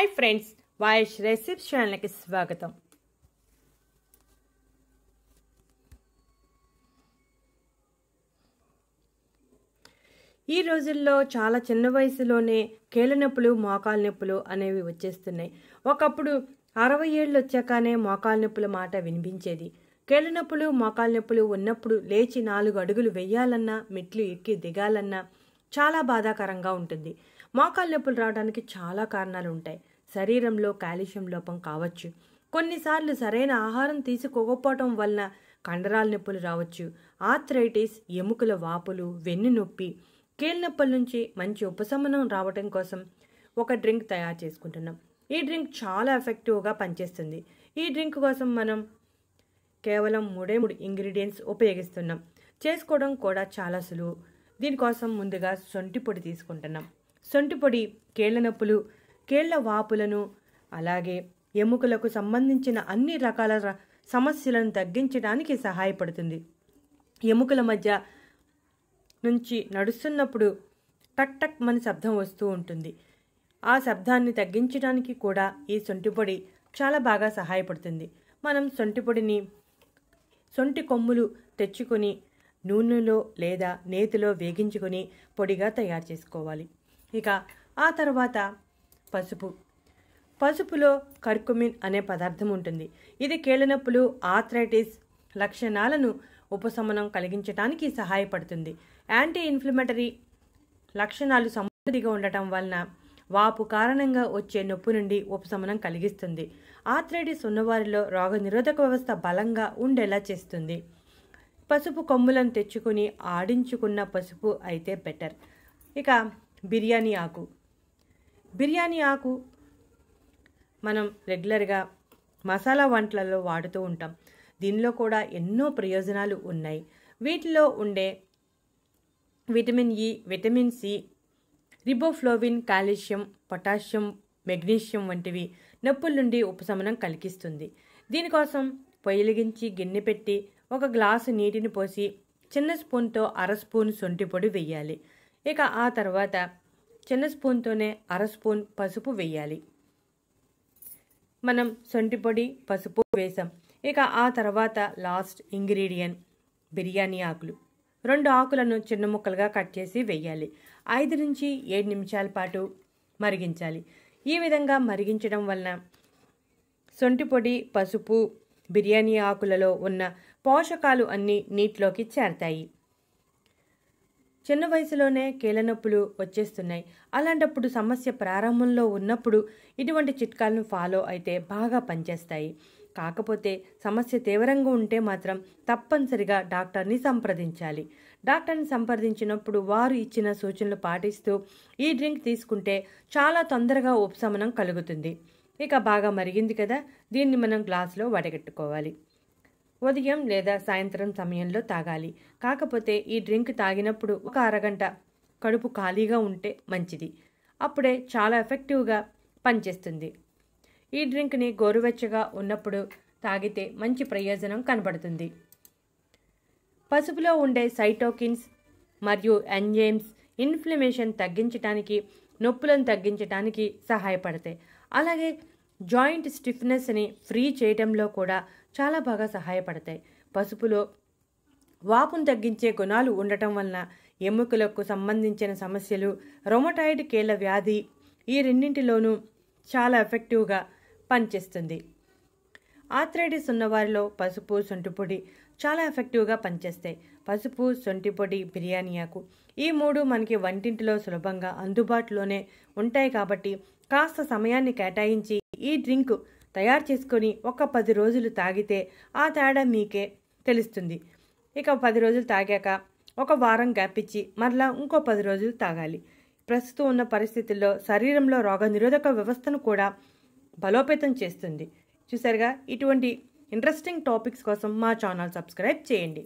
Hi friends, వాయిష్ recipes ఛానల్కి స్వాగతం. ఈ రోజుల్లో చాలా చిన్న వయసులోనే కీళ్ళ నొప్పులు, మోకాలు నొప్పులు అనేవి వచ్చేస్తున్నాయి. ఒకప్పుడు 60 ఏళ్ళు వచ్చాకనే మోకాలు నొప్పుల మాట వినిపించేది. కీళ్ళ నొప్పులు, మోకాలు నొప్పులు ఉన్నప్పుడు లేచి 4 అడుగులు వెయ్యాలన్నా, మెట్లు ఎక్కి దిగాలన్నా చాలా బాధాకరంగా ఉంటుంది. మోకాలు నొప్పులు రావడానికి చాలా కారణాలు ఉంటాయి. శరీరంలో కాల్షియం లోపం కావచ్చు. కొన్నిసార్లు సరైన ఆహారం తీసుకోకపోవటం వలన కండరాల నొప్పులు రావచ్చు. ఆర్థరైటిస్, ఎముకల వాపులు, వెన్ను నొప్పి, కీళ్ళ నొప్పుల నుంచి మంచి ఉపశమనం రావటం కోసం ఒక డ్రింక్ తయారు చేసుకుంటున్నాం. ఈ డ్రింక్ చాలా ఎఫెక్టివ్గా పనిచేస్తుంది. ఈ డ్రింక్ కోసం మనం కేవలం 3 ఇంగ్రీడియంట్స్ ఉపయోగిస్తున్నాం. చేసుకోవడం కూడా చాలా సులువు. దీనికోసం ముందుగా సొంటి పొడి తీసుకుంటున్నాం. సొంటి పొడి కీళ్ళ నొప్పులు, కీళ్ళ వాపులను, అలాగే ఎముకలకు సంబంధించిన అన్ని రకాల సమస్యలను తగ్గించడానికి సహాయపడుతుంది. ఎముకల మధ్య నుంచి నడుస్తున్నప్పుడు టక్ టక్ మన శబ్దం వస్తూ ఉంటుంది. ఆ శబ్దాన్ని తగ్గించడానికి కూడా ఈ సొంటి పొడి చాలా బాగా సహాయపడుతుంది. మనం సొంటి పొడిని సొంటి కొమ్ములు తెచ్చుకొని నూనెలో లేదా నేతిలో వేగించుకొని పొడిగా తయారు చేసుకోవాలి. ఇక ఆ తర్వాత పసుపులో కర్కుమిన్ అనే పదార్థం ఉంటుంది. ఇది కీళ్ళ నొప్పులు, ఆర్థరైటిస్ లక్షణాలను ఉపశమనం కలిగించడానికి సహాయపడుతుంది. యాంటీ ఇన్ఫ్లమేటరీ లక్షణాలు సమృద్ధిగా ఉండటం వలన వాపు కారణంగా వచ్చే నొప్పి నుండి ఉపశమనం కలిగిస్తుంది. ఆర్థరైటిస్ ఉన్నవారిలో రోగనిరోధక వ్యవస్థ బలంగా ఉండేలా చేస్తుంది. పసుపు కొమ్ములను తెచ్చుకుని ఆడించుకున్న పసుపు అయితే బెటర్. ఇక బిర్యానీ ఆకు మనం రెగ్యులర్గా మసాలా వంటలలో వాడుతూ ఉంటాం. దీనిలో కూడా ఎన్నో ప్రయోజనాలు ఉన్నాయి. వీటిలో ఉండే vitamin E, vitamin C, riboflavin, calcium, potassium, magnesium వంటివి నొప్పుల నుండి ఉపశమనం కలిగిస్తుంది. దీనికోసం పొయ్యిలిగించి గిన్నె పెట్టి 1 గ్లాసు నీటిని పోసి చిన్న స్పూన్తో 1/2 స్పూన్ సొంటి పొడి వేయాలి. ఇక ఆ తర్వాత చిన్న స్పూన్తోనే 1/2 స్పూన్ పసుపు వేయాలి. మనం సొంటి పొడి, పసుపు వేసాం. ఇక ఆ తర్వాత లాస్ట్ ఇంగ్రీడియంట్ బిర్యానీ ఆకులు. 2 ఆకులను చిన్న ముక్కలుగా కట్ చేసి వేయాలి. 5 నుంచి 7 నిమిషాల పాటు మరిగించాలి. ఈ విధంగా మరిగించడం వలన సొంటి పొడి, పసుపు, బిర్యానీ ఆకులలో ఉన్న పోషకాలు అన్నీ నీటిలోకి చేరతాయి. చిన్న వయసులోనే కీళ్ళ నొప్పులు వచ్చేస్తున్నాయి. అలాంటప్పుడు సమస్య ప్రారంభంలో ఉన్నప్పుడు ఇటువంటి చిట్కాలను ఫాలో అయితే బాగా పనిచేస్తాయి. కాకపోతే సమస్య తీవ్రంగా ఉంటే మాత్రం తప్పనిసరిగా డాక్టర్ని సంప్రదించాలి. డాక్టర్ని సంప్రదించినప్పుడు వారు ఇచ్చిన సూచనలు పాటిస్తూ ఈ డ్రింక్ తీసుకుంటే చాలా తొందరగా ఉపశమనం కలుగుతుంది. ఇక బాగా మరిగింది కదా, దీన్ని మనం గ్లాసులో వడగట్టుకోవాలి. ఉదయం లేదా సాయంత్రం సమయంలో తాగాలి. కాకపోతే ఈ డ్రింక్ తాగినప్పుడు 1 అరగంట కడుపు ఖాళీగా ఉంటే మంచిది. అప్పుడే చాలా ఎఫెక్టివ్గా పనిచేస్తుంది. ఈ డ్రింక్ని గోరువెచ్చగా ఉన్నప్పుడు తాగితే మంచి ప్రయోజనం కనబడుతుంది. పసుపులో ఉండే సైటోకిన్స్ మరియు ఎంజైమ్స్ ఇన్ఫ్లమేషన్ తగ్గించడానికి, నొప్పులను తగ్గించడానికి సహాయపడతాయి. అలాగే జాయింట్ స్టిఫ్నెస్ని ఫ్రీ చేయడంలో కూడా చాలా బాగా సహాయపడతాయి. పసుపులో వాపును తగ్గించే గుణాలు ఉండటం వలన ఎముకలకు సంబంధించిన సమస్యలు, రొమటాయిడ్ కీళ్ళ వ్యాధి ఈ రెండింటిలోనూ చాలా ఎఫెక్టివ్గా పనిచేస్తుంది. ఆర్థరైటిస్ ఉన్నవారిలో పసుపు, సొంటి పొడి చాలా ఎఫెక్టివ్గా పనిచేస్తాయి. పసుపు, సొంటి పొడి, బిర్యానీ ఆకు ఈ 3 మనకి వంటింటిలో సులభంగా అందుబాటులోనే ఉంటాయి. కాబట్టి కాస్త సమయాన్ని కేటాయించి ఈ డ్రింక్ తయారు చేసుకొని ఒక 10 రోజులు తాగితే ఆ తేడా మీకే తెలుస్తుంది. ఇక 10 రోజులు తాగాక 1 వారం గ్యాప్ ఇచ్చి మరలా ఇంకో 10 రోజులు తాగాలి. ప్రస్తుతం ఉన్న పరిస్థితుల్లో శరీరంలో రోగనిరోధక వ్యవస్థను కూడా బలోపేతం చేస్తుంది. చూసారుగా, ఇటువంటి ఇంట్రెస్టింగ్ టాపిక్స్ కోసం మా ఛానల్ సబ్స్క్రైబ్ చేయండి.